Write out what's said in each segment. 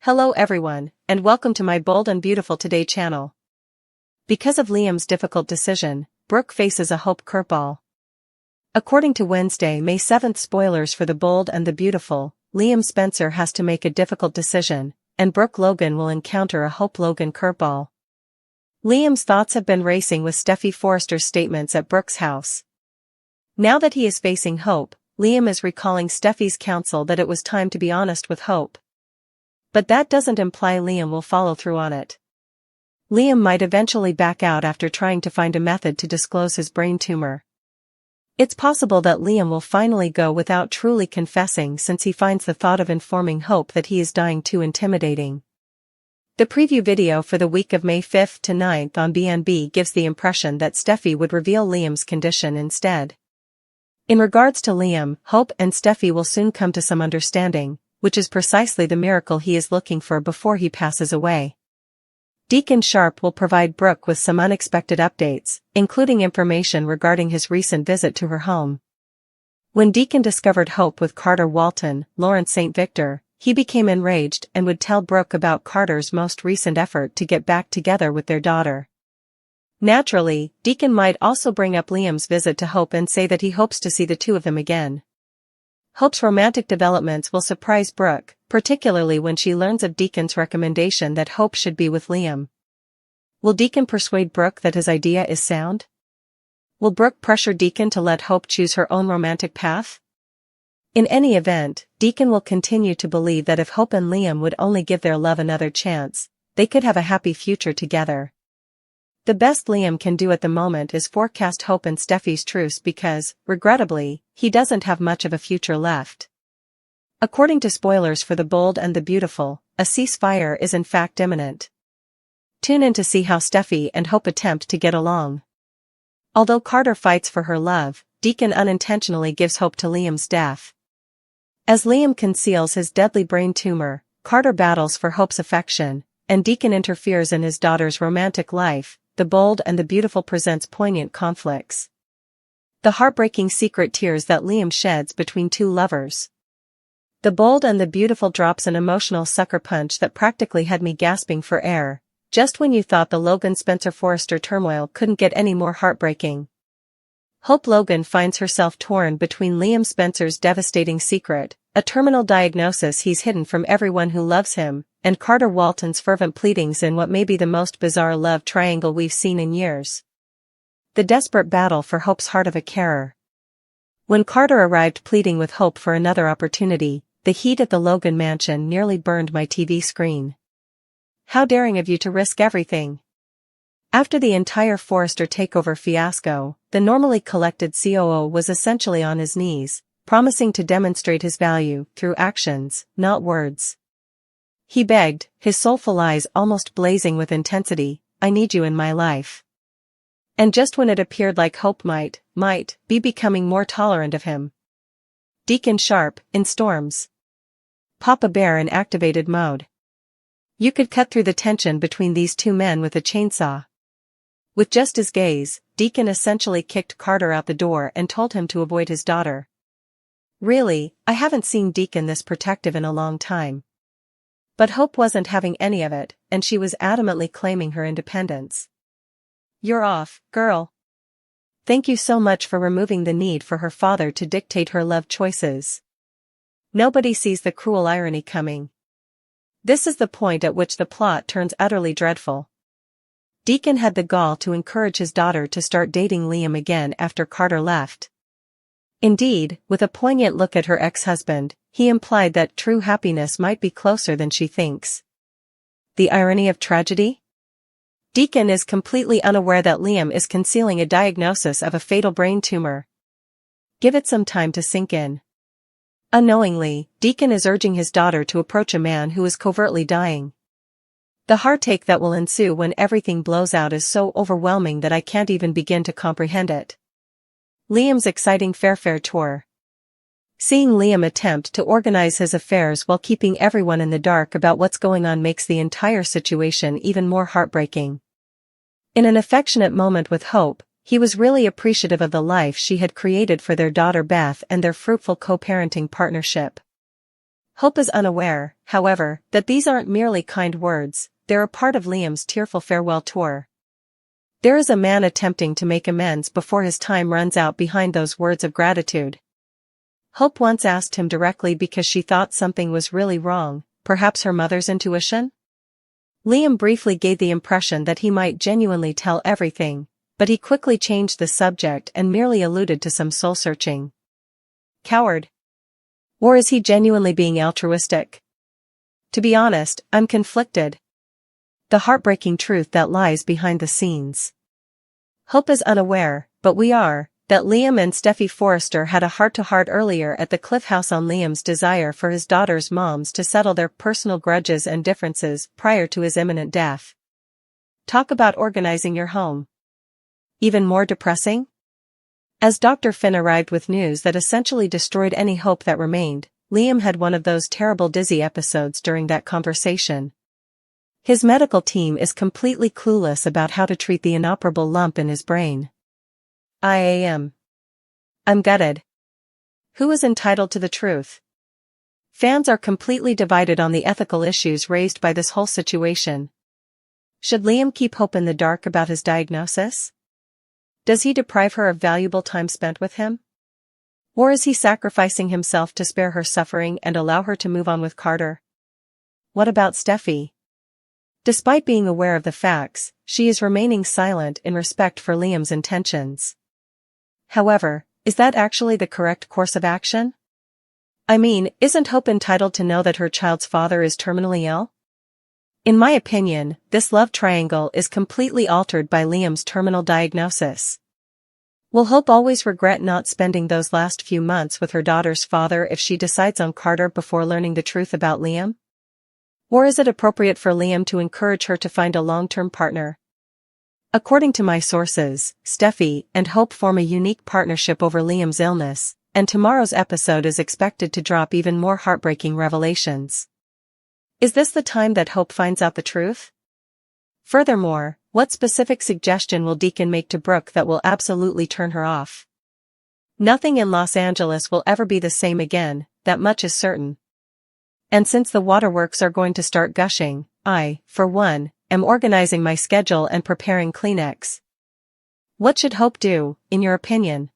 Hello everyone, and welcome to my Bold and Beautiful Today channel. Because of Liam's difficult decision, Brooke faces a hope curveball. According to Wednesday, May 7th spoilers for The Bold and the Beautiful, Liam Spencer has to make a difficult decision, and Brooke Logan will encounter a Hope Logan curveball. Liam's thoughts have been racing with Steffy Forrester's statements at Brooke's house. Now that he is facing Hope, Liam is recalling Steffy's counsel that it was time to be honest with Hope. But that doesn't imply Liam will follow through on it. Liam might eventually back out after trying to find a method to disclose his brain tumor. It's possible that Liam will finally go without truly confessing, since he finds the thought of informing Hope that he is dying too intimidating. The preview video for the week of May 5th to 9th on BNB gives the impression that Steffy would reveal Liam's condition instead. In regards to Liam, Hope and Steffy will soon come to some understanding, which is precisely the miracle he is looking for before he passes away. Deacon Sharp will provide Brooke with some unexpected updates, including information regarding his recent visit to her home. When Deacon discovered Hope with Carter Walton, Lawrence St. Victor, he became enraged and would tell Brooke about Carter's most recent effort to get back together with their daughter. Naturally, Deacon might also bring up Liam's visit to Hope and say that he hopes to see the two of them again. Hope's romantic developments will surprise Brooke, particularly when she learns of Deacon's recommendation that Hope should be with Liam. Will Deacon persuade Brooke that his idea is sound? Will Brooke pressure Deacon to let Hope choose her own romantic path? In any event, Deacon will continue to believe that if Hope and Liam would only give their love another chance, they could have a happy future together. The best Liam can do at the moment is forecast Hope and Steffy's truce because, regrettably, he doesn't have much of a future left. According to spoilers for The Bold and the Beautiful, a ceasefire is in fact imminent. Tune in to see how Steffy and Hope attempt to get along. Although Carter fights for her love, Deacon unintentionally gives Hope to Liam's death. As Liam conceals his deadly brain tumor, Carter battles for Hope's affection, and Deacon interferes in his daughter's romantic life. The Bold and the Beautiful presents poignant conflicts. The heartbreaking secret tears that Liam sheds between two lovers. The Bold and the Beautiful drops an emotional sucker punch that practically had me gasping for air, just when you thought the Logan Spencer Forrester turmoil couldn't get any more heartbreaking. Hope Logan finds herself torn between Liam Spencer's devastating secret, a terminal diagnosis he's hidden from everyone who loves him, and Carter Walton's fervent pleadings in what may be the most bizarre love triangle we've seen in years. The desperate battle for Hope's heart of a carer. When Carter arrived pleading with Hope for another opportunity, the heat at the Logan mansion nearly burned my TV screen. How daring of you to risk everything! After the entire Forrester takeover fiasco, the normally collected COO was essentially on his knees, promising to demonstrate his value through actions, not words. He begged, his soulful eyes almost blazing with intensity, "I need you in my life." And just when it appeared like Hope might be becoming more tolerant of him, Deacon Sharp, in storms. Papa Bear in activated mode. You could cut through the tension between these two men with a chainsaw. With just his gaze, Deacon essentially kicked Carter out the door and told him to avoid his daughter. Really, I haven't seen Deacon this protective in a long time. But Hope wasn't having any of it, and she was adamantly claiming her independence. "You're off, girl. Thank you so much for removing the need for her father to dictate her love choices." Nobody sees the cruel irony coming. This is the point at which the plot turns utterly dreadful. Deacon had the gall to encourage his daughter to start dating Liam again after Carter left. Indeed, with a poignant look at her ex-husband, he implied that true happiness might be closer than she thinks. The irony of tragedy? Deacon is completely unaware that Liam is concealing a diagnosis of a fatal brain tumor. Give it some time to sink in. Unknowingly, Deacon is urging his daughter to approach a man who is covertly dying. The heartache that will ensue when everything blows out is so overwhelming that I can't even begin to comprehend it. Liam's exciting Fairfair tour. Seeing Liam attempt to organize his affairs while keeping everyone in the dark about what's going on makes the entire situation even more heartbreaking. In an affectionate moment with Hope, he was really appreciative of the life she had created for their daughter Beth and their fruitful co-parenting partnership. Hope is unaware, however, that these aren't merely kind words, they're a part of Liam's tearful farewell tour. There is a man attempting to make amends before his time runs out behind those words of gratitude. Hope once asked him directly because she thought something was really wrong, perhaps her mother's intuition? Liam briefly gave the impression that he might genuinely tell everything, but he quickly changed the subject and merely alluded to some soul-searching. Coward. Or is he genuinely being altruistic? To be honest, I'm conflicted. The heartbreaking truth that lies behind the scenes. Hope is unaware, but we are, that Liam and Steffi Forrester had a heart-to-heart earlier at the Cliff House on Liam's desire for his daughter's moms to settle their personal grudges and differences prior to his imminent death. Talk about organizing your home. Even more depressing? As Dr. Finn arrived with news that essentially destroyed any hope that remained, Liam had one of those terrible dizzy episodes during that conversation. His medical team is completely clueless about how to treat the inoperable lump in his brain. I'm gutted. Who is entitled to the truth? Fans are completely divided on the ethical issues raised by this whole situation. Should Liam keep Hope in the dark about his diagnosis? Does he deprive her of valuable time spent with him? Or is he sacrificing himself to spare her suffering and allow her to move on with Carter? What about Steffi? Despite being aware of the facts, she is remaining silent in respect for Liam's intentions. However, is that actually the correct course of action? I mean, isn't Hope entitled to know that her child's father is terminally ill? In my opinion, this love triangle is completely altered by Liam's terminal diagnosis. Will Hope always regret not spending those last few months with her daughter's father if she decides on Carter before learning the truth about Liam? Or is it appropriate for Liam to encourage her to find a long-term partner? According to my sources, Steffi and Hope form a unique partnership over Liam's illness, and tomorrow's episode is expected to drop even more heartbreaking revelations. Is this the time that Hope finds out the truth? Furthermore, what specific suggestion will Deacon make to Brooke that will absolutely turn her off? Nothing in Los Angeles will ever be the same again, that much is certain. And since the waterworks are going to start gushing, I, for one, am organizing my schedule and preparing Kleenex. What should Hope do, in your opinion?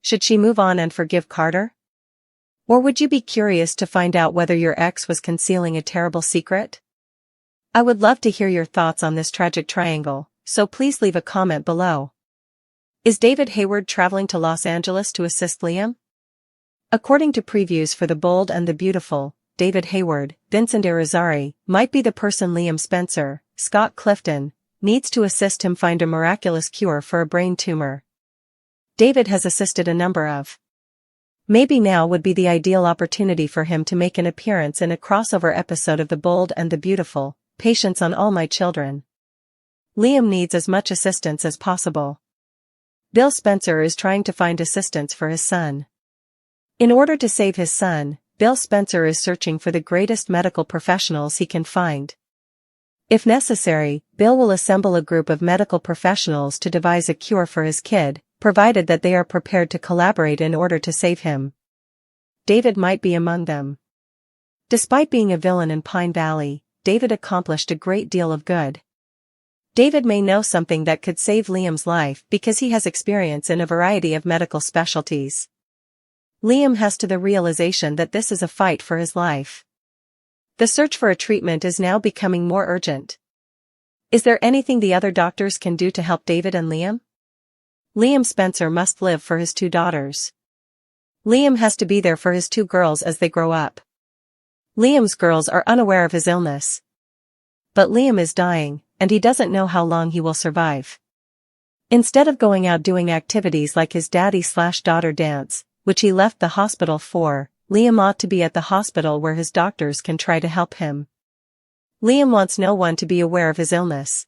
Should she move on and forgive Carter? Or would you be curious to find out whether your ex was concealing a terrible secret? I would love to hear your thoughts on this tragic triangle, so please leave a comment below. Is David Hayward traveling to Los Angeles to assist Liam? According to previews for The Bold and the Beautiful, David Hayward, Vincent Irizarry, might be the person Liam Spencer, Scott Clifton, needs to assist him find a miraculous cure for a brain tumor. David has assisted a number of. Maybe now would be the ideal opportunity for him to make an appearance in a crossover episode of The Bold and the Beautiful, Patience on All My Children. Liam needs as much assistance as possible. Bill Spencer is trying to find assistance for his son. In order to save his son, Bill Spencer is searching for the greatest medical professionals he can find. If necessary, Bill will assemble a group of medical professionals to devise a cure for his kid, provided that they are prepared to collaborate in order to save him. David might be among them. Despite being a villain in Pine Valley, David accomplished a great deal of good. David may know something that could save Liam's life because he has experience in a variety of medical specialties. Liam has to the realization that this is a fight for his life. The search for a treatment is now becoming more urgent. Is there anything the other doctors can do to help David and Liam? Liam Spencer must live for his 2 daughters. Liam has to be there for his 2 girls as they grow up. Liam's girls are unaware of his illness. But Liam is dying, and he doesn't know how long he will survive. Instead of going out doing activities like his daddy/daughter dance, which he left the hospital for, Liam ought to be at the hospital where his doctors can try to help him. Liam wants no one to be aware of his illness.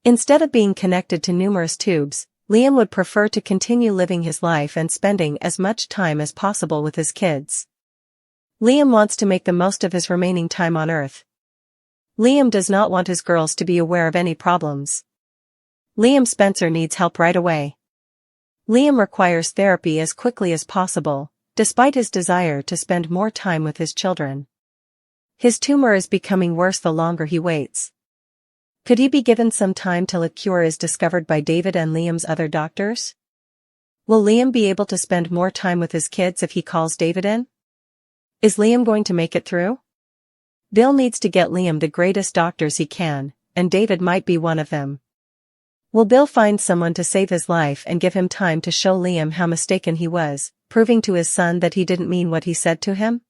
Instead of being connected to numerous tubes, Liam would prefer to continue living his life and spending as much time as possible with his kids. Liam wants to make the most of his remaining time on Earth. Liam does not want his girls to be aware of any problems. Liam Spencer needs help right away. Liam requires therapy as quickly as possible, despite his desire to spend more time with his children. His tumor is becoming worse the longer he waits. Could he be given some time till a cure is discovered by David and Liam's other doctors? Will Liam be able to spend more time with his kids if he calls David in? Is Liam going to make it through? Bill needs to get Liam the greatest doctors he can, and David might be one of them. Will Bill find someone to save his life and give him time to show Liam how mistaken he was, proving to his son that he didn't mean what he said to him?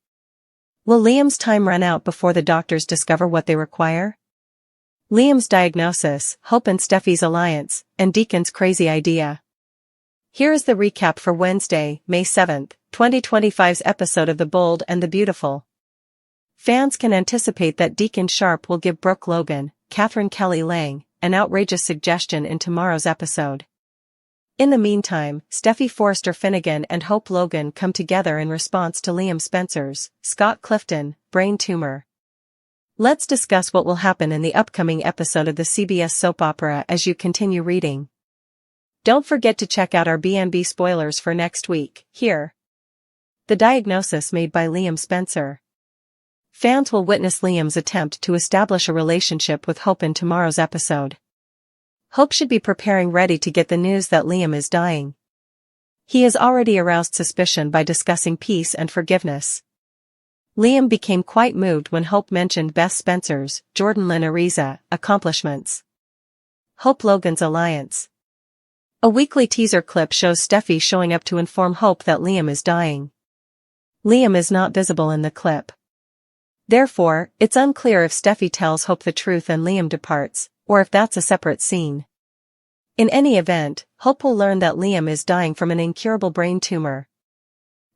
Will Liam's time run out before the doctors discover what they require? Liam's diagnosis, Hope and Steffi's alliance, and Deacon's crazy idea. Here is the recap for Wednesday, May 7, 2025's episode of The Bold and the Beautiful. Fans can anticipate that Deacon Sharp will give Brooke Logan, Catherine Kelly Lang, an outrageous suggestion in tomorrow's episode. In the meantime, Steffi Forrester Finnegan and Hope Logan come together in response to Liam Spencer's, Scott Clifton, brain tumor. Let's discuss what will happen in the upcoming episode of the CBS soap opera as you continue reading. Don't forget to check out our B&B spoilers for next week, here. The diagnosis made by Liam Spencer. Fans will witness Liam's attempt to establish a relationship with Hope in tomorrow's episode. Hope should be preparing ready to get the news that Liam is dying. He has already aroused suspicion by discussing peace and forgiveness. Liam became quite moved when Hope mentioned Beth Spencer's, Jordan Lynn Ariza, accomplishments. Hope Logan's alliance. A weekly teaser clip shows Steffi showing up to inform Hope that Liam is dying. Liam is not visible in the clip. Therefore, it's unclear if Steffi tells Hope the truth and Liam departs, or if that's a separate scene. In any event, Hope will learn that Liam is dying from an incurable brain tumor.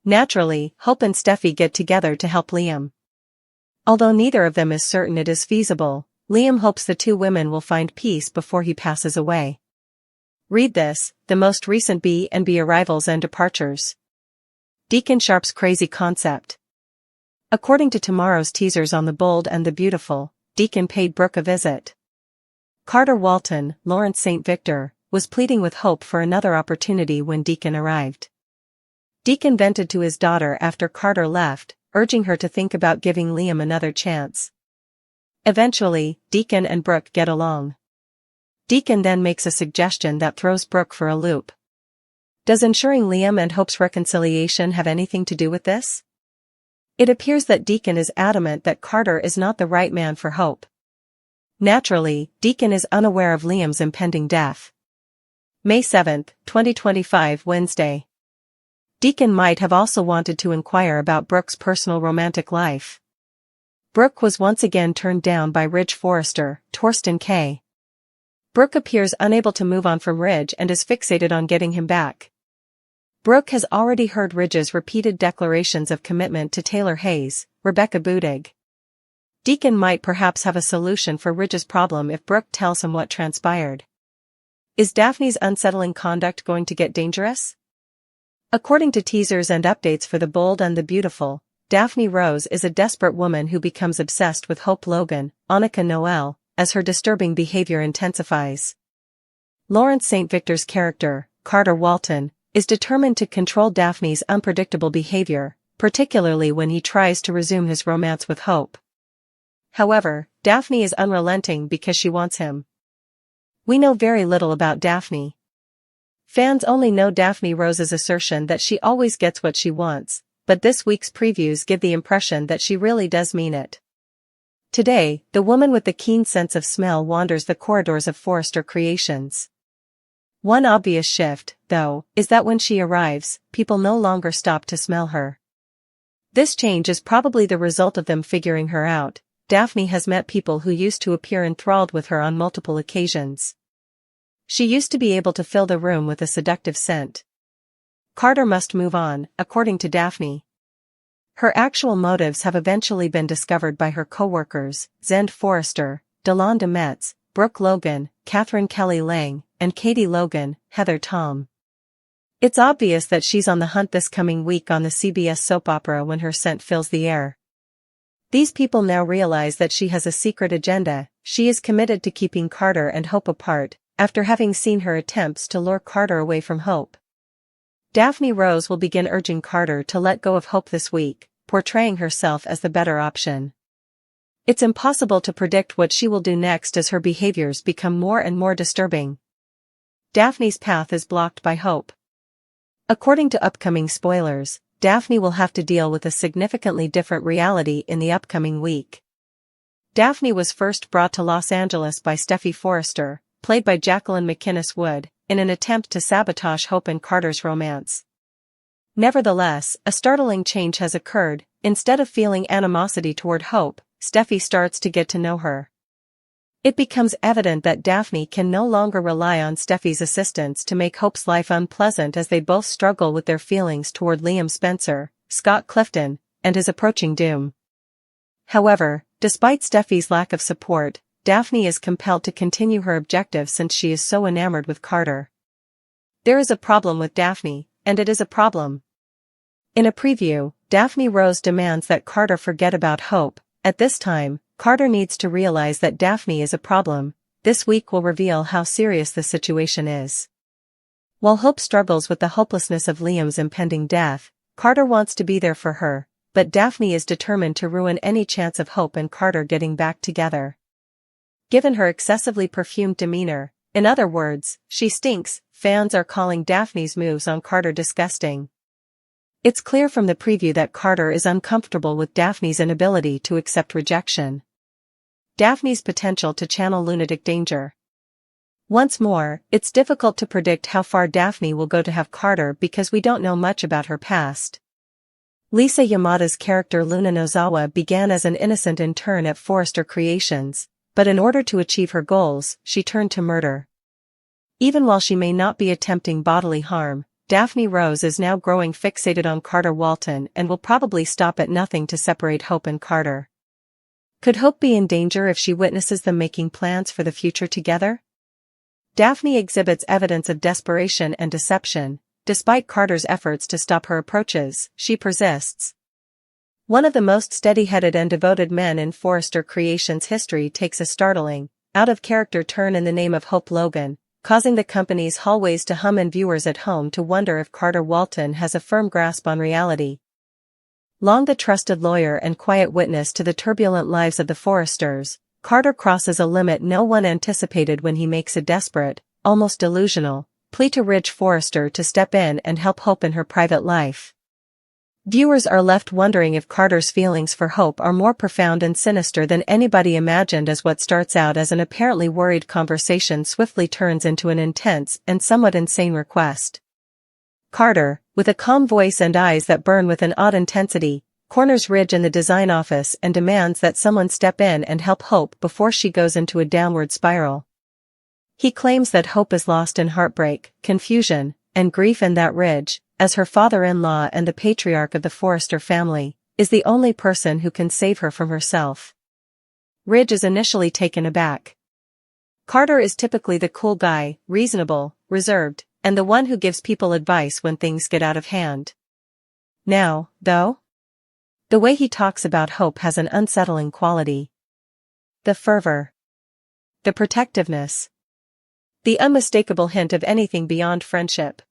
Naturally, Hope and Steffi get together to help Liam. Although neither of them is certain it is feasible, Liam hopes the two women will find peace before he passes away. Read this, the most recent B&B arrivals and departures. Deacon Sharp's crazy concept. According to tomorrow's teasers on The Bold and the Beautiful, Deacon paid Brooke a visit. Carter Walton, Lawrence St. Victor, was pleading with Hope for another opportunity when Deacon arrived. Deacon vented to his daughter after Carter left, urging her to think about giving Liam another chance. Eventually, Deacon and Brooke get along. Deacon then makes a suggestion that throws Brooke for a loop. Does ensuring Liam and Hope's reconciliation have anything to do with this? It appears that Deacon is adamant that Carter is not the right man for Hope. Naturally, Deacon is unaware of Liam's impending death. May 7, 2025, Wednesday. Deacon might have also wanted to inquire about Brooke's personal romantic life. Brooke was once again turned down by Ridge Forrester, Torsten K. Brooke appears unable to move on from Ridge and is fixated on getting him back. Brooke has already heard Ridge's repeated declarations of commitment to Taylor Hayes, Rebecca Budig. Deacon might perhaps have a solution for Ridge's problem if Brooke tells him what transpired. Is Daphne's unsettling conduct going to get dangerous? According to teasers and updates for The Bold and the Beautiful, Daphne Rose is a desperate woman who becomes obsessed with Hope Logan, Annika Noel, as her disturbing behavior intensifies. Lawrence St. Victor's character, Carter Walton, is determined to control Daphne's unpredictable behavior, particularly when he tries to resume his romance with Hope. However, Daphne is unrelenting because she wants him. We know very little about Daphne. Fans only know Daphne Rose's assertion that she always gets what she wants, but this week's previews give the impression that she really does mean it. Today, the woman with the keen sense of smell wanders the corridors of Forrester Creations. One obvious shift, though, is that when she arrives, people no longer stop to smell her. This change is probably the result of them figuring her out. Daphne has met people who used to appear enthralled with her on multiple occasions. She used to be able to fill the room with a seductive scent. Carter must move on, according to Daphne. Her actual motives have eventually been discovered by her co-workers, Zend Forrester, Delonda Metz, Brooke Logan, Catherine Kelly Lang, and Katie Logan, Heather Tom. It's obvious that she's on the hunt this coming week on the CBS soap opera when her scent fills the air. These people now realize that she has a secret agenda. She is committed to keeping Carter and Hope apart, after having seen her attempts to lure Carter away from Hope. Daphne Rose will begin urging Carter to let go of hope this week, portraying herself as the better option. It's impossible to predict what she will do next as her behaviors become more and more disturbing. Daphne's path is blocked by hope. According to upcoming spoilers, Daphne will have to deal with a significantly different reality in the upcoming week. Daphne was first brought to Los Angeles by Steffy Forrester, played by Jacqueline McInnes Wood, in an attempt to sabotage Hope and Carter's romance. Nevertheless, a startling change has occurred. Instead of feeling animosity toward Hope, Steffy starts to get to know her. It becomes evident that Daphne can no longer rely on Steffy's assistance to make Hope's life unpleasant as they both struggle with their feelings toward Liam Spencer, Scott Clifton, and his approaching doom. However, despite Steffy's lack of support, Daphne is compelled to continue her objective since she is so enamored with Carter. There is a problem with Daphne, and it is a problem. In a preview, Daphne Rose demands that Carter forget about Hope. At this time, Carter needs to realize that Daphne is a problem. This week will reveal how serious the situation is. While Hope struggles with the hopelessness of Liam's impending death, Carter wants to be there for her, but Daphne is determined to ruin any chance of Hope and Carter getting back together. Given her excessively perfumed demeanor, in other words, she stinks, fans are calling Daphne's moves on Carter disgusting. It's clear from the preview that Carter is uncomfortable with Daphne's inability to accept rejection. Daphne's potential to channel lunatic danger. Once more, it's difficult to predict how far Daphne will go to have Carter because we don't know much about her past. Lisa Yamada's character Luna Nozawa began as an innocent intern at Forrester Creations, but in order to achieve her goals, she turned to murder. Even while she may not be attempting bodily harm, Daphne Rose is now growing fixated on Carter Walton and will probably stop at nothing to separate Hope and Carter. Could Hope be in danger if she witnesses them making plans for the future together? Daphne exhibits evidence of desperation and deception. Despite Carter's efforts to stop her approaches, she persists. One of the most steady-headed and devoted men in Forrester Creations history takes a startling, out-of-character turn in the name of Hope Logan, causing the company's hallways to hum and viewers at home to wonder if Carter Walton has a firm grasp on reality. Long the trusted lawyer and quiet witness to the turbulent lives of the Forresters, Carter crosses a limit no one anticipated when he makes a desperate, almost delusional, plea to Ridge Forrester to step in and help Hope in her private life. Viewers are left wondering if Carter's feelings for Hope are more profound and sinister than anybody imagined, as what starts out as an apparently worried conversation swiftly turns into an intense and somewhat insane request. Carter, with a calm voice and eyes that burn with an odd intensity, corners Ridge in the design office and demands that someone step in and help Hope before she goes into a downward spiral. He claims that Hope is lost in heartbreak, confusion, and grief, and that Ridge, as her father-in-law and the patriarch of the Forrester family, is the only person who can save her from herself. Ridge is initially taken aback. Carter is typically the cool guy, reasonable, reserved, and the one who gives people advice when things get out of hand. Now, though, the way he talks about Hope has an unsettling quality. The fervor. The protectiveness. The unmistakable hint of anything beyond friendship.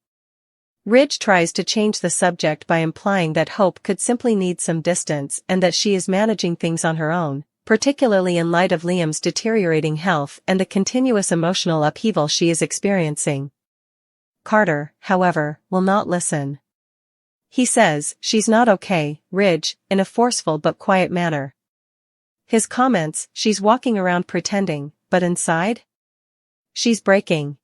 Ridge tries to change the subject by implying that Hope could simply need some distance and that she is managing things on her own, particularly in light of Liam's deteriorating health and the continuous emotional upheaval she is experiencing. Carter, however, will not listen. He says, "She's not okay, Ridge," in a forceful but quiet manner. His comments, "She's walking around pretending, but inside? She's breaking.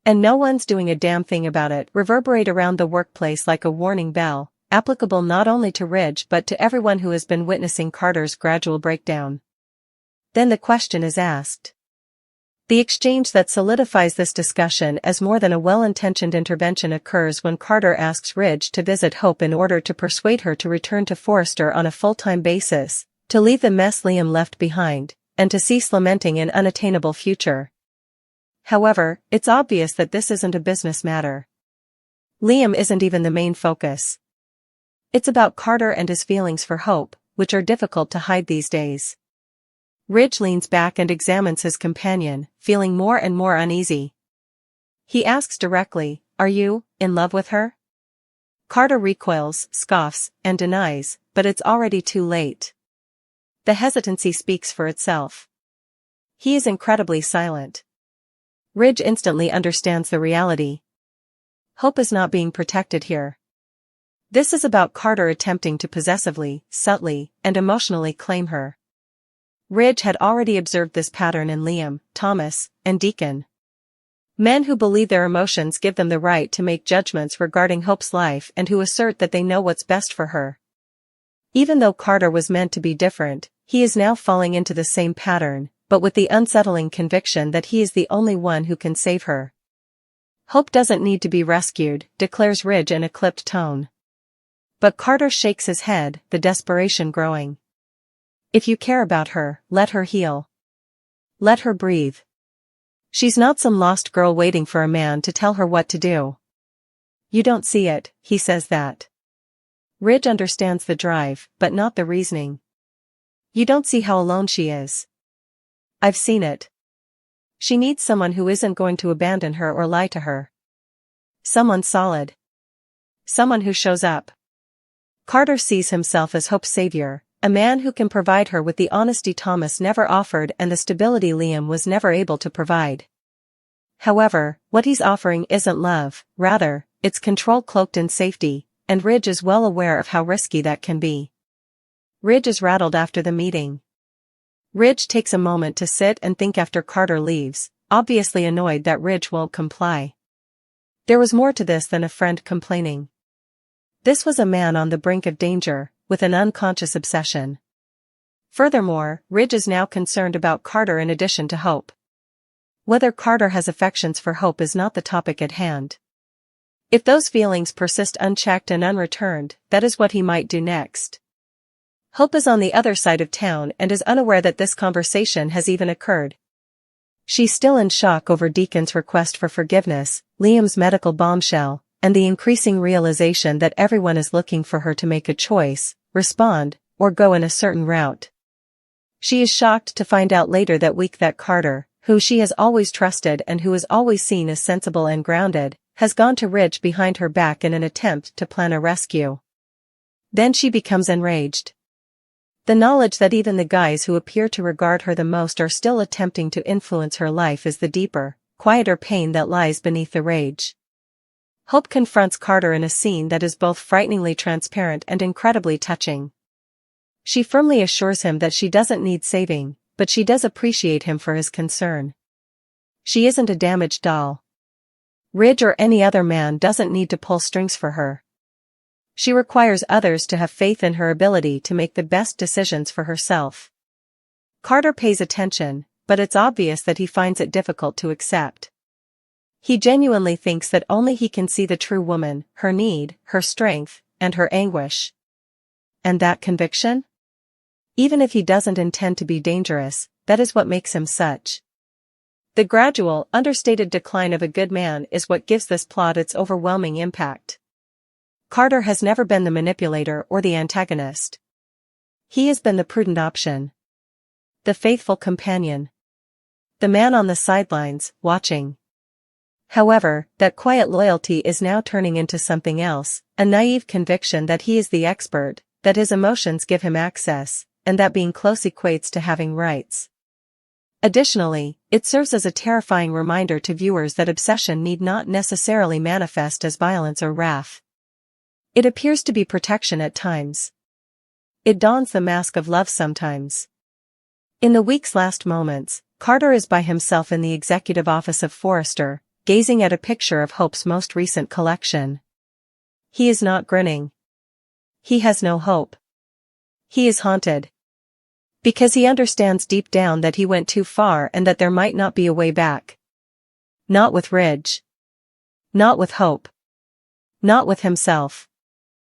And no one's doing a damn thing about it," reverberate around the workplace like a warning bell, applicable not only to Ridge but to everyone who has been witnessing Carter's gradual breakdown. Then the question is asked. The exchange that solidifies this discussion as more than a well-intentioned intervention occurs when Carter asks Ridge to visit Hope in order to persuade her to return to Forrester on a full-time basis, to leave the mess Liam left behind, and to cease lamenting an unattainable future. However, it's obvious that this isn't a business matter. Liam isn't even the main focus. It's about Carter and his feelings for Hope, which are difficult to hide these days. Ridge leans back and examines his companion, feeling more and more uneasy. He asks directly, "Are you in love with her?" Carter recoils, scoffs, and denies, but it's already too late. The hesitancy speaks for itself. He is incredibly silent. Ridge instantly understands the reality. Hope is not being protected here. This is about Carter attempting to possessively, subtly, and emotionally claim her. Ridge had already observed this pattern in Liam, Thomas, and Deacon. Men who believe their emotions give them the right to make judgments regarding Hope's life and who assert that they know what's best for her. Even though Carter was meant to be different, he is now falling into the same pattern, but with the unsettling conviction that he is the only one who can save her. Hope doesn't need to be rescued, declares Ridge in a clipped tone. But Carter shakes his head, the desperation growing. If you care about her, let her heal. Let her breathe. She's not some lost girl waiting for a man to tell her what to do. You don't see it, he says that. Ridge understands the drive, but not the reasoning. You don't see how alone she is. I've seen it. She needs someone who isn't going to abandon her or lie to her. Someone solid. Someone who shows up. Carter sees himself as Hope's savior, a man who can provide her with the honesty Thomas never offered and the stability Liam was never able to provide. However, what he's offering isn't love, rather, it's control cloaked in safety, and Ridge is well aware of how risky that can be. Ridge is rattled after the meeting. Ridge takes a moment to sit and think after Carter leaves, obviously annoyed that Ridge won't comply. There was more to this than a friend complaining. This was a man on the brink of danger, with an unconscious obsession. Furthermore, Ridge is now concerned about Carter in addition to Hope. Whether Carter has affections for Hope is not the topic at hand. If those feelings persist unchecked and unreturned, that is what he might do next. Hope is on the other side of town and is unaware that this conversation has even occurred. She's still in shock over Deacon's request for forgiveness, Liam's medical bombshell, and the increasing realization that everyone is looking for her to make a choice, respond, or go in a certain route. She is shocked to find out later that week that Carter, who she has always trusted and who is always seen as sensible and grounded, has gone to Ridge behind her back in an attempt to plan a rescue. Then she becomes enraged. The knowledge that even the guys who appear to regard her the most are still attempting to influence her life is the deeper, quieter pain that lies beneath the rage. Hope confronts Carter in a scene that is both frighteningly transparent and incredibly touching. She firmly assures him that she doesn't need saving, but she does appreciate him for his concern. She isn't a damaged doll. Ridge or any other man doesn't need to pull strings for her. She requires others to have faith in her ability to make the best decisions for herself. Carter pays attention, but it's obvious that he finds it difficult to accept. He genuinely thinks that only he can see the true woman, her need, her strength, and her anguish. And that conviction? Even if he doesn't intend to be dangerous, that is what makes him such. The gradual, understated decline of a good man is what gives this plot its overwhelming impact. Carter has never been the manipulator or the antagonist. He has been the prudent option. The faithful companion. The man on the sidelines, watching. However, that quiet loyalty is now turning into something else, a naive conviction that he is the expert, that his emotions give him access, and that being close equates to having rights. Additionally, it serves as a terrifying reminder to viewers that obsession need not necessarily manifest as violence or wrath. It appears to be protection at times. It dons the mask of love sometimes. In the week's last moments, Carter is by himself in the executive office of Forrester, gazing at a picture of Hope's most recent collection. He is not grinning. He has no hope. He is haunted. Because he understands deep down that he went too far and that there might not be a way back. Not with Ridge. Not with Hope. Not with himself.